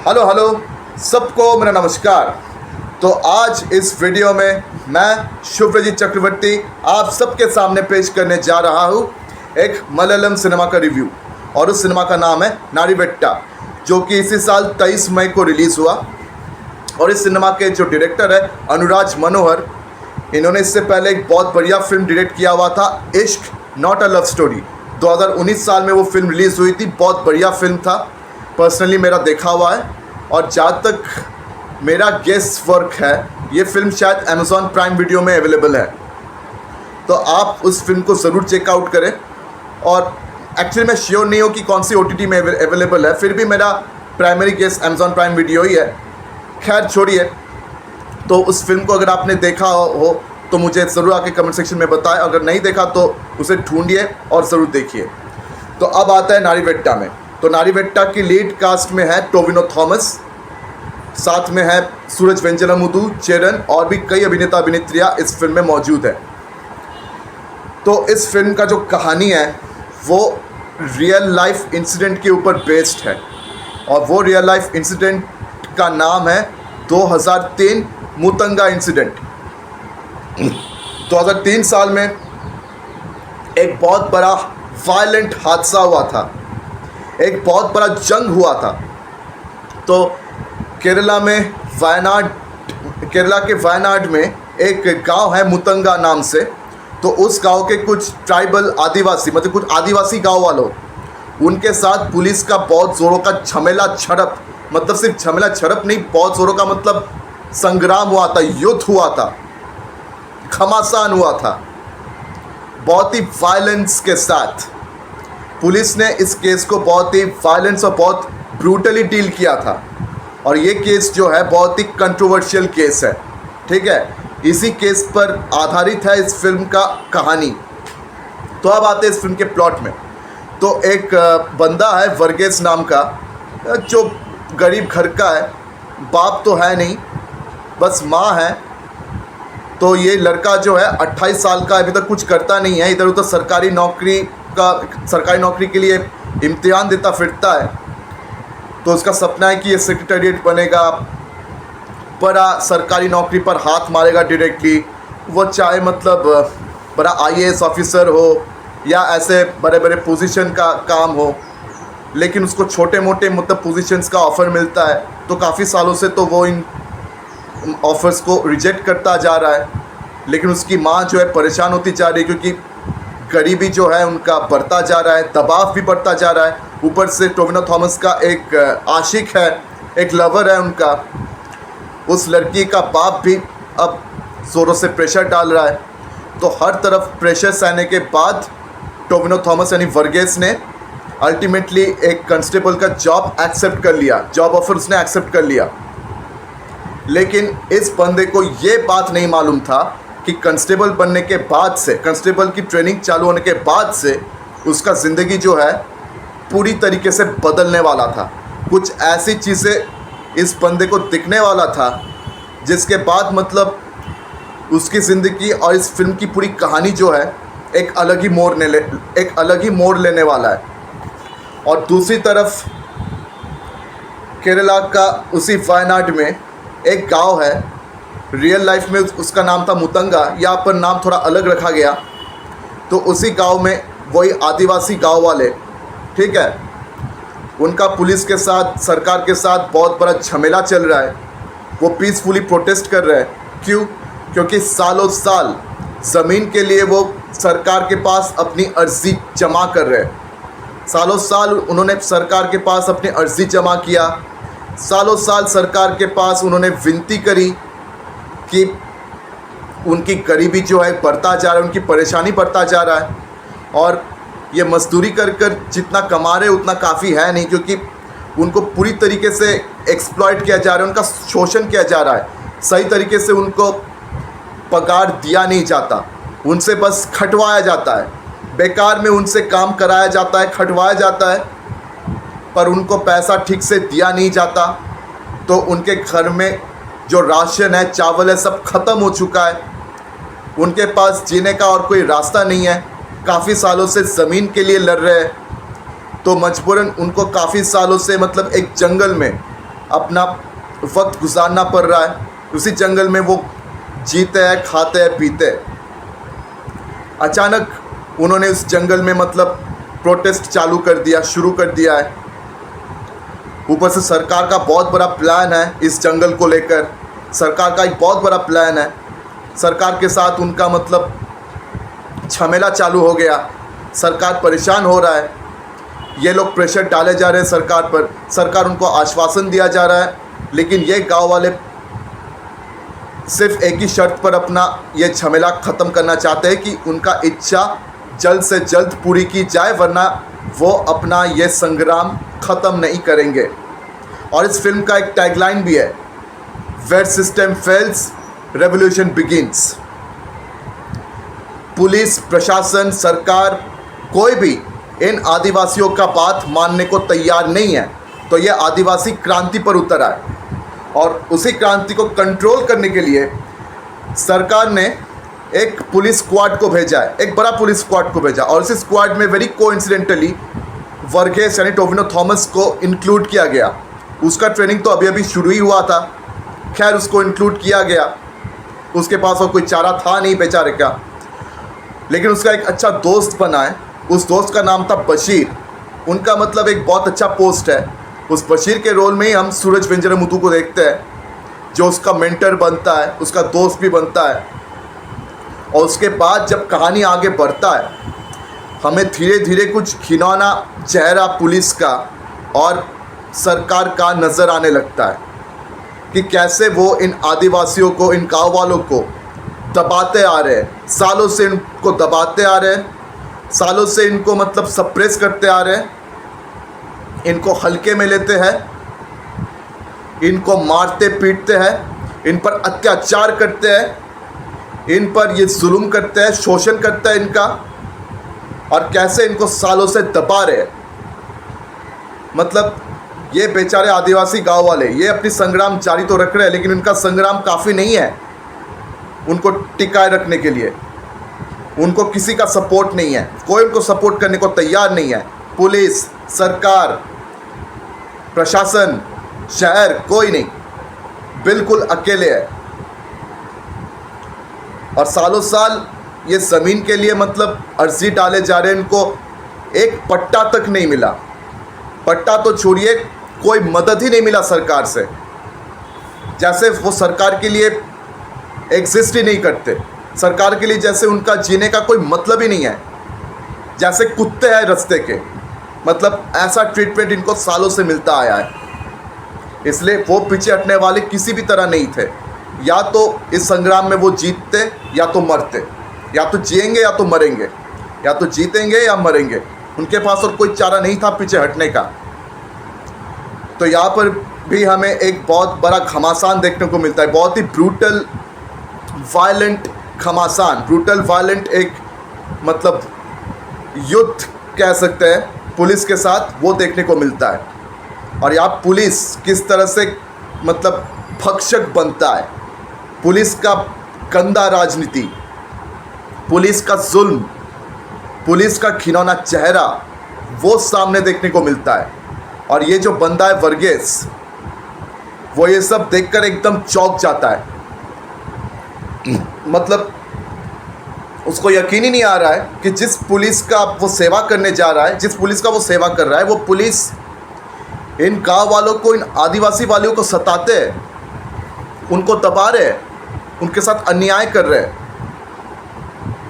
Hello hello सबको मेरा नमस्कार। तो आज इस वीडियो में मैं शुभ्रजीत चक्रवर्ती आप सबके सामने पेश करने जा रहा हूँ एक मलयालम सिनेमा का रिव्यू, और उस सिनेमा का नाम है नारीवेट्टा, जो कि इसी साल 23 मई को रिलीज़ हुआ। और इस सिनेमा के जो डायरेक्टर है अनुराज मनोहर, इन्होंने इससे पहले एक बहुत बढ़िया फिल्म डायरेक्ट किया हुआ था, इश्क नॉट अ लव स्टोरी। 2019 साल में वो फिल्म रिलीज़ हुई थी, बहुत बढ़िया फिल्म था, पर्सनली मेरा देखा हुआ है। और जहाँ तक मेरा गेस वर्क है, ये फिल्म शायद अमेज़ॉन प्राइम वीडियो में अवेलेबल है, तो आप उस फिल्म को ज़रूर चेकआउट करें। और एक्चुअली मैं श्योर नहीं हूँ कि कौन सी OTT में अवेलेबल है, फिर भी मेरा primary guess Amazon Prime Video ही है। खैर छोड़िए, तो उस फिल्म को अगर आपने देखा हो तो मुझे ज़रूर आके कमेंट सेक्शन में बताएं, अगर नहीं देखा तो उसे ढूंढिए और ज़रूर देखिए। तो अब आता है नारीवेट्टा में। तो नारीवेट्टा की लीड कास्ट में है टोविनो थॉमस, साथ में है सूरज वेंजलमुथु, चेरन और भी कई अभिनेता अभिनेत्रियाँ इस फिल्म में मौजूद है। तो इस फिल्म का जो कहानी है वो रियल लाइफ इंसिडेंट के ऊपर बेस्ड है, और वो रियल लाइफ इंसिडेंट का नाम है 2003 मुतंगा इंसिडेंट। 2003 साल में एक बहुत बड़ा वायलेंट हादसा हुआ था, एक बहुत बड़ा जंग हुआ था। तो केरला के वायनाड में एक गांव है मुतंगा नाम से। तो उस गांव के कुछ ट्राइबल आदिवासी, मतलब कुछ आदिवासी गांव वालों, उनके साथ पुलिस का बहुत ज़ोरों का झमेला झड़प, मतलब सिर्फ झमेला झड़प नहीं, बहुत ज़ोरों का मतलब संग्राम हुआ था, युद्ध हुआ था, घमासान हुआ था, बहुत ही वायलेंस के साथ। पुलिस ने इस केस को बहुत ही वायलेंस और बहुत ब्रूटली डील किया था, और ये केस जो है बहुत ही कंट्रोवर्शियल केस है, ठीक है। इसी केस पर आधारित है इस फिल्म का कहानी। तो अब आते हैं इस फिल्म के प्लॉट में। तो एक बंदा है वर्गेस नाम का, जो गरीब घर का है, बाप तो है नहीं, बस माँ है। तो ये लड़का जो है 28 साल का, अभी तक कुछ करता नहीं है, इधर उधर सरकारी नौकरी के लिए इम्तिहान देता फिरता है। तो उसका सपना है कि ये सेक्रेटेरिएट बनेगा, बड़ा सरकारी नौकरी पर हाथ मारेगा डायरेक्टली, वो चाहे मतलब बड़ा IAS ऑफिसर हो या ऐसे बड़े बड़े पोजीशन का काम हो, लेकिन उसको छोटे मोटे मतलब पोजीशंस का ऑफ़र मिलता है। तो काफ़ी सालों से तो वो इन ऑफ़र्स को रिजेक्ट करता जा रहा है, लेकिन उसकी माँ जो है परेशान होती जा रही है, क्योंकि गरीबी जो है उनका बढ़ता जा रहा है, दबाव भी बढ़ता जा रहा है। ऊपर से टोविनो थॉमस का एक आशिक है, एक लवर है उनका, उस लड़की का बाप भी अब ज़ोरों से प्रेशर डाल रहा है। तो हर तरफ प्रेशर सहने के बाद टोविनो थॉमस यानी वर्गेस ने अल्टीमेटली एक कांस्टेबल का जॉब एक्सेप्ट कर लिया, जॉब ऑफर उसने एक्सेप्ट कर लिया। लेकिन इस बंदे को ये बात नहीं मालूम था कि कांस्टेबल बनने के बाद से, कांस्टेबल की ट्रेनिंग चालू होने के बाद से उसका ज़िंदगी जो है पूरी तरीके से बदलने वाला था। कुछ ऐसी चीज़ें इस बंदे को दिखने वाला था जिसके बाद मतलब उसकी ज़िंदगी और इस फिल्म की पूरी कहानी जो है एक अलग ही मोड़ लेने वाला है। और दूसरी तरफ केरला का उसी वायनाड में एक गांव है, रियल लाइफ में उसका नाम था मुतंगा, यहाँ पर नाम थोड़ा अलग रखा गया। तो उसी गांव में वही आदिवासी गांव वाले, ठीक है, उनका पुलिस के साथ, सरकार के साथ बहुत बड़ा झमेला चल रहा है। वो पीसफुली प्रोटेस्ट कर रहे हैं। क्यों? क्योंकि सालों साल ज़मीन के लिए वो सरकार के पास अपनी अर्जी जमा कर रहे हैं। सालों साल उन्होंने सरकार के पास अपनी अर्जी जमा किया, सालों साल सरकार के पास उन्होंने विनती करी कि उनकी गरीबी जो है बढ़ता जा रहा है, उनकी परेशानी बढ़ता जा रहा है, और ये मजदूरी कर कर जितना कमा रहे उतना काफ़ी है नहीं, क्योंकि उनको पूरी तरीके से एक्सप्लॉइट किया जा रहा है, उनका शोषण किया जा रहा है, सही तरीके से उनको पगार दिया नहीं जाता, उनसे बस खटवाया जाता है, बेकार में उनसे काम कराया जाता है, खटवाया जाता है, पर उनको पैसा ठीक से दिया नहीं जाता। तो उनके घर में जो राशन है, चावल है, सब ख़त्म हो चुका है, उनके पास जीने का और कोई रास्ता नहीं है। काफ़ी सालों से ज़मीन के लिए लड़ रहे हैं, तो मजबूरन उनको काफ़ी सालों से मतलब एक जंगल में अपना वक्त गुजारना पड़ रहा है, उसी जंगल में वो जीते हैं, खाते हैं, पीते हैं। अचानक उन्होंने उस जंगल में मतलब प्रोटेस्ट शुरू कर दिया है। ऊपर से सरकार का बहुत बड़ा प्लान है इस जंगल को लेकर, सरकार का एक बहुत बड़ा प्लान है। सरकार के साथ उनका मतलब झमेला चालू हो गया, सरकार परेशान हो रहा है, ये लोग प्रेशर डाले जा रहे हैं सरकार पर, सरकार उनको आश्वासन दिया जा रहा है, लेकिन ये गांव वाले सिर्फ एक ही शर्त पर अपना ये झमेला ख़त्म करना चाहते हैं कि उनका इच्छा जल्द से जल्द पूरी की जाए, वरना वो अपना ये संग्राम ख़त्म नहीं करेंगे। और इस फिल्म का एक टैगलाइन भी है, where system fails revolution begins. Police, प्रशासन, सरकार कोई भी इन आदिवासियों का बात मानने को तैयार नहीं है, तो ये आदिवासी क्रांति पर उतर आए और उसी क्रांति को कंट्रोल करने के लिए सरकार ने एक पुलिस स्क्वाड को भेजा है, एक बड़ा पुलिस स्क्वाड को भेजा, और इसी स्क्वाड में वेरी कोइंसिडेंटली वर्गीस यानी टोविनो थॉमस को इंक्लूड किया गया। उसका ट्रेनिंग तो अभी अभी शुरू ही हुआ था, खैर उसको इंक्लूड किया गया, उसके पास और कोई चारा था नहीं बेचारे का, लेकिन उसका एक अच्छा दोस्त बना है। उस दोस्त का नाम था बशीर, उनका मतलब एक बहुत अच्छा पोस्ट है। उस बशीर के रोल में ही हम सूरज वेंजरमुथु को देखते हैं, जो उसका मेंटर बनता है, उसका दोस्त भी बनता है। और उसके बाद जब कहानी आगे बढ़ता है, हमें धीरे धीरे कुछ घिनौना चेहरा पुलिस का और सरकार का नज़र आने लगता है कि कैसे वो इन आदिवासियों को, इन गाँव वालों को दबाते आ रहे हैं, सालों से इनको दबाते आ रहे हैं, सालों से इनको मतलब सप्रेस करते आ रहे हैं, इनको हल्के में लेते हैं, इनको मारते पीटते हैं, इन पर अत्याचार करते हैं, इन पर ये जुल्म करते हैं, शोषण करते हैं इनका, और कैसे इनको सालों से दबा रहे हैं। मतलब ये बेचारे आदिवासी गांव वाले ये अपनी संग्राम जारी तो रख रहे हैं, लेकिन इनका संग्राम काफ़ी नहीं है उनको टिकाए रखने के लिए। उनको किसी का सपोर्ट नहीं है, कोई उनको सपोर्ट करने को तैयार नहीं है। पुलिस, सरकार, प्रशासन, शहर, कोई नहीं, बिल्कुल अकेले है। और सालों साल ये ज़मीन के लिए मतलब अर्जी डाले जा रहे हैं, इनको एक पट्टा तक नहीं मिला। पट्टा तो छोड़िए, कोई मदद ही नहीं मिला सरकार से, जैसे वो सरकार के लिए एग्जिस्ट ही नहीं करते, सरकार के लिए जैसे उनका जीने का कोई मतलब ही नहीं है, जैसे कुत्ते हैं रास्ते के। मतलब ऐसा ट्रीटमेंट इनको सालों से मिलता आया है, इसलिए वो पीछे हटने वाले किसी भी तरह नहीं थे। या तो इस संग्राम में वो जीतते या तो मरते, या तो जिएंगे या तो मरेंगे, या तो जीतेंगे या मरेंगे, उनके पास और कोई चारा नहीं था पीछे हटने का। तो यहाँ पर भी हमें एक बहुत बड़ा घमासान देखने को मिलता है, बहुत ही ब्रूटल वायलेंट घमासान, ब्रूटल वायलेंट एक मतलब युद्ध कह सकते हैं पुलिस के साथ, वो देखने को मिलता है। और यहाँ पुलिस किस तरह से मतलब भक्षक बनता है, पुलिस का गंदा राजनीति, पुलिस का जुल्म, पुलिस का घिनौना चेहरा, वो सामने देखने को मिलता है। और ये जो बंदा है वर्गीस, वो ये सब देखकर एकदम चौंक जाता है। मतलब उसको यकीन ही नहीं आ रहा है कि जिस पुलिस का वो सेवा करने जा रहा है, जिस पुलिस का वो सेवा कर रहा है, वो पुलिस इन गांव वालों को, इन आदिवासी वालों को सताते हैं, उनको दबा रहे हैं, उनके साथ अन्याय कर रहे हैं।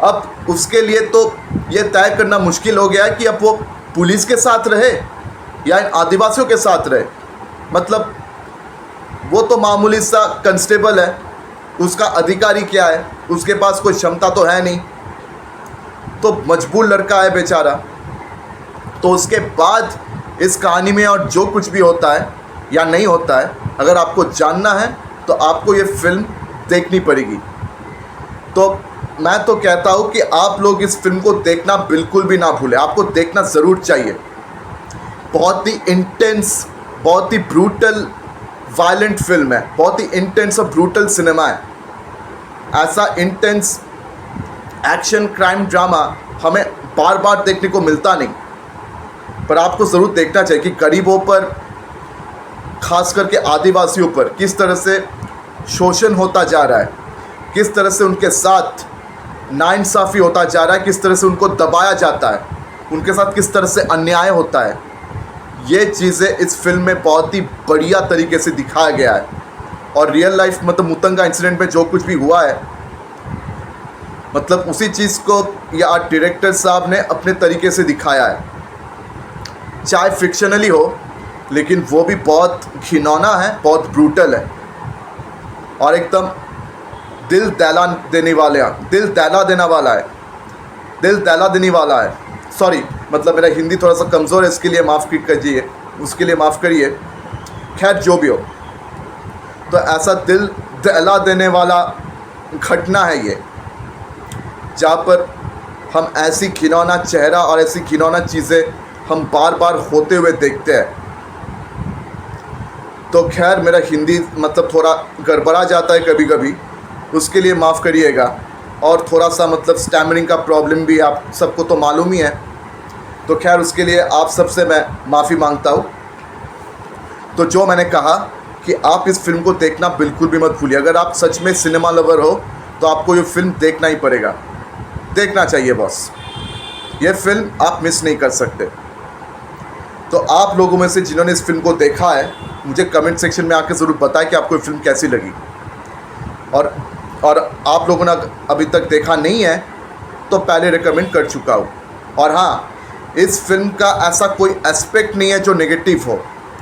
अब उसके लिए तो ये तय करना मुश्किल हो गया है कि अब वो पुलिस के साथ रहे या इन आदिवासियों के साथ रहे। मतलब वो तो मामूली सा कांस्टेबल है, उसका अधिकारी क्या है, उसके पास कोई क्षमता तो है नहीं, तो मजबूर लड़का है बेचारा। तो उसके बाद इस कहानी में और जो कुछ भी होता है या नहीं होता है, अगर आपको जानना है तो आपको ये फिल्म देखनी पड़ेगी। तो मैं तो कहता हूँ कि आप लोग इस फिल्म को देखना बिल्कुल भी ना भूलें, आपको देखना ज़रूर चाहिए। बहुत ही इंटेंस, बहुत ही ब्रूटल वायलेंट फिल्म है, बहुत ही इंटेंस और ब्रूटल सिनेमा है। ऐसा इंटेंस एक्शन क्राइम ड्रामा हमें बार बार देखने को मिलता नहीं, पर आपको ज़रूर देखना चाहिए कि गरीबों पर खास करके आदिवासियों पर किस तरह से शोषण होता जा रहा है, किस तरह से उनके साथ नाइंसाफ़ी होता जा रहा है, किस तरह से उनको दबाया जाता है, उनके साथ किस तरह से अन्याय होता है, ये चीज़ें इस फिल्म में बहुत ही बढ़िया तरीके से दिखाया गया है। और रियल लाइफ मतलब मुतंगा इंसिडेंट में जो कुछ भी हुआ है, मतलब उसी चीज़ को या डायरेक्टर साहब ने अपने तरीके से दिखाया है। चाहे फिक्शनली हो, लेकिन वो भी बहुत घिनौना है, बहुत ब्रूटल है और एकदम दिल दहला देने वाला है। सॉरी, मतलब मेरा हिंदी थोड़ा सा कमज़ोर है, इसके लिए माफ़ करिए। खैर जो भी हो, तो ऐसा दिल दहला देने वाला घटना है ये, जहाँ पर हम ऐसी घिनौना चेहरा और ऐसी घिनौना चीज़ें हम बार बार होते हुए देखते हैं। तो खैर मेरा हिंदी मतलब थोड़ा गड़बड़ा जाता है कभी कभी, उसके लिए माफ़ करिएगा। और थोड़ा सा मतलब स्टैमरिंग का प्रॉब्लम भी आप सबको तो मालूम ही है, तो खैर उसके लिए आप सबसे मैं माफ़ी मांगता हूँ। तो जो मैंने कहा कि आप इस फिल्म को देखना बिल्कुल भी मत भूलिए। अगर आप सच में सिनेमा लवर हो तो आपको ये फिल्म देखना ही पड़ेगा, देखना चाहिए बॉस। ये फिल्म आप मिस नहीं कर सकते। तो आप लोगों में से जिन्होंने इस फिल्म को देखा है, मुझे कमेंट सेक्शन में आकर ज़रूर बताएं कि आपको ये फिल्म कैसी लगी। और आप लोगों ने अभी तक देखा नहीं है तो पहले रिकमेंड कर चुका हूँ। और हाँ, इस फिल्म का ऐसा कोई एस्पेक्ट नहीं है जो नेगेटिव हो।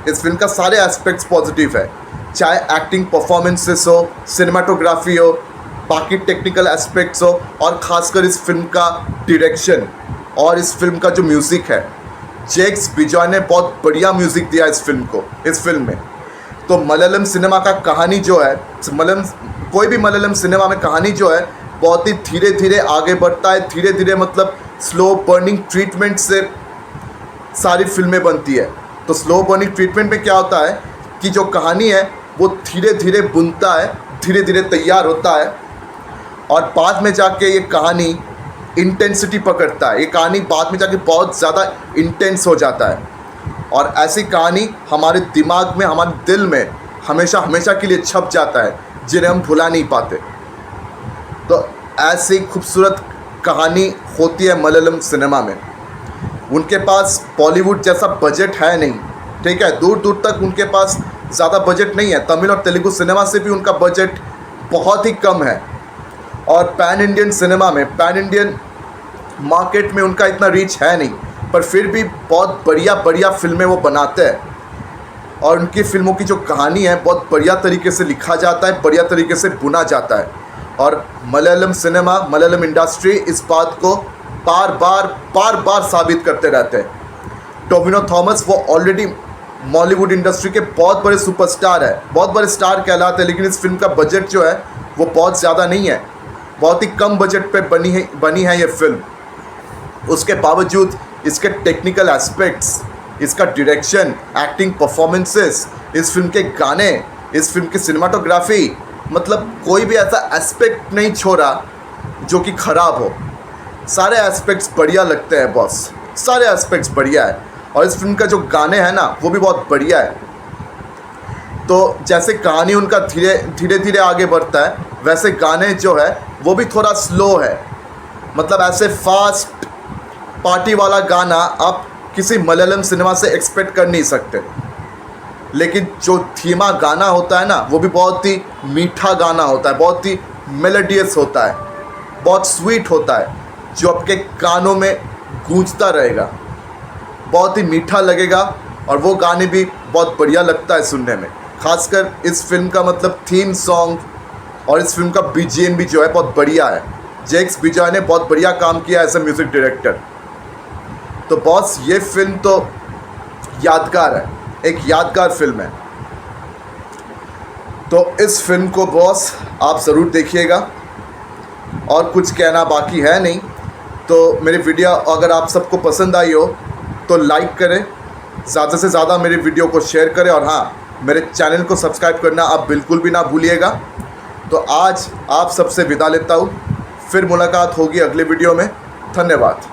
इस फिल्म का सारे एस्पेक्ट्स पॉजिटिव है, चाहे एक्टिंग परफॉर्मेंसेस हो, सिनेमाटोग्राफी हो, बाकी टेक्निकल एस्पेक्ट्स हो, और ख़ासकर इस फिल्म का डायरेक्शन और इस फिल्म का जो म्यूज़िक है। जेक्स बिजॉय ने बहुत बढ़िया म्यूज़िक दिया इस फिल्म में। तो मलयालम सिनेमा का कहानी जो है, कोई भी मलयालम सिनेमा में कहानी जो है बहुत ही धीरे धीरे आगे बढ़ता है, धीरे धीरे मतलब स्लो बर्निंग ट्रीटमेंट से सारी फिल्में बनती है। तो स्लो बर्निंग ट्रीटमेंट में क्या होता है कि जो कहानी है वो धीरे धीरे बुनता है, धीरे धीरे तैयार होता है, और बाद में जाके ये कहानी इंटेंसिटी पकड़ता है। ये कहानी बाद में जाके बहुत ज़्यादा इंटेंस हो जाता है, और ऐसी कहानी हमारे दिमाग में, हमारे दिल में हमेशा हमेशा के लिए छप जाता है, जिन्हें हम भुला नहीं पाते। तो ऐसी खूबसूरत कहानी होती है मलयालम सिनेमा में। उनके पास बॉलीवुड जैसा बजट है नहीं, ठीक है, दूर दूर तक उनके पास ज़्यादा बजट नहीं है। तमिल और तेलुगु सिनेमा से भी उनका बजट बहुत ही कम है, और पैन इंडियन सिनेमा में, पैन इंडियन मार्केट में उनका इतना रीच है नहीं, पर फिर भी बहुत बढ़िया फिल्में वो बनाते हैं। और उनकी फिल्मों की जो कहानी है बहुत बढ़िया तरीके से लिखा जाता है, बढ़िया तरीके से बुना जाता है। और मलयालम सिनेमा, मलयालम इंडस्ट्री इस बात को बार बार साबित करते रहते हैं। टोविनो थॉमस वो ऑलरेडी बॉलीवुड इंडस्ट्री के बहुत बड़े सुपरस्टार है, बहुत बड़े स्टार कहलाते हैं, लेकिन इस फिल्म का बजट जो है वो बहुत ज़्यादा नहीं है, बहुत ही कम बजट पे बनी है ये फिल्म। उसके बावजूद इसके टेक्निकल एस्पेक्ट्स, इसका डायरेक्शन, एक्टिंग परफॉर्मेंसेस, इस फिल्म के गाने, इस फिल्म की सिनेमाटोग्राफी, मतलब कोई भी ऐसा एस्पेक्ट नहीं छोड़ा जो कि ख़राब हो। सारे एस्पेक्ट्स बढ़िया लगते हैं बॉस, सारे एस्पेक्ट्स बढ़िया है। और इस फिल्म का जो गाने हैं ना वो भी बहुत बढ़िया है। तो जैसे कहानी उनका धीरे धीरे आगे बढ़ता है, वैसे गाने जो है वो भी थोड़ा स्लो है। मतलब ऐसे फास्ट पार्टी वाला गाना आप किसी मलयालम सिनेमा से एक्सपेक्ट कर नहीं सकते। लेकिन जो धीमा गाना होता है ना वो भी बहुत ही मीठा गाना होता है, बहुत ही मेलोडियस होता है, बहुत स्वीट होता है, जो आपके कानों में गूंजता रहेगा, बहुत ही मीठा लगेगा। और वो गाने भी बहुत बढ़िया लगता है सुनने में। खासकर इस फिल्म का मतलब थीम सॉन्ग और इस फिल्म का बीजीएम भी जो है बहुत बढ़िया है। जेक्स बिजॉय ने बहुत बढ़िया काम किया एज ए म्यूज़िक डायरेक्टर। तो बॉस ये फिल्म तो यादगार है, एक यादगार फिल्म है। तो इस फिल्म को बॉस आप ज़रूर देखिएगा, और कुछ कहना बाकी है नहीं। तो मेरी वीडियो अगर आप सबको पसंद आई हो तो लाइक करें, ज़्यादा से ज़्यादा मेरी वीडियो को शेयर करें, और हाँ, मेरे चैनल को सब्सक्राइब करना आप बिल्कुल भी ना भूलिएगा। तो आज आप सबसे विदा लेता हूँ, फिर मुलाकात होगी अगले वीडियो में। धन्यवाद।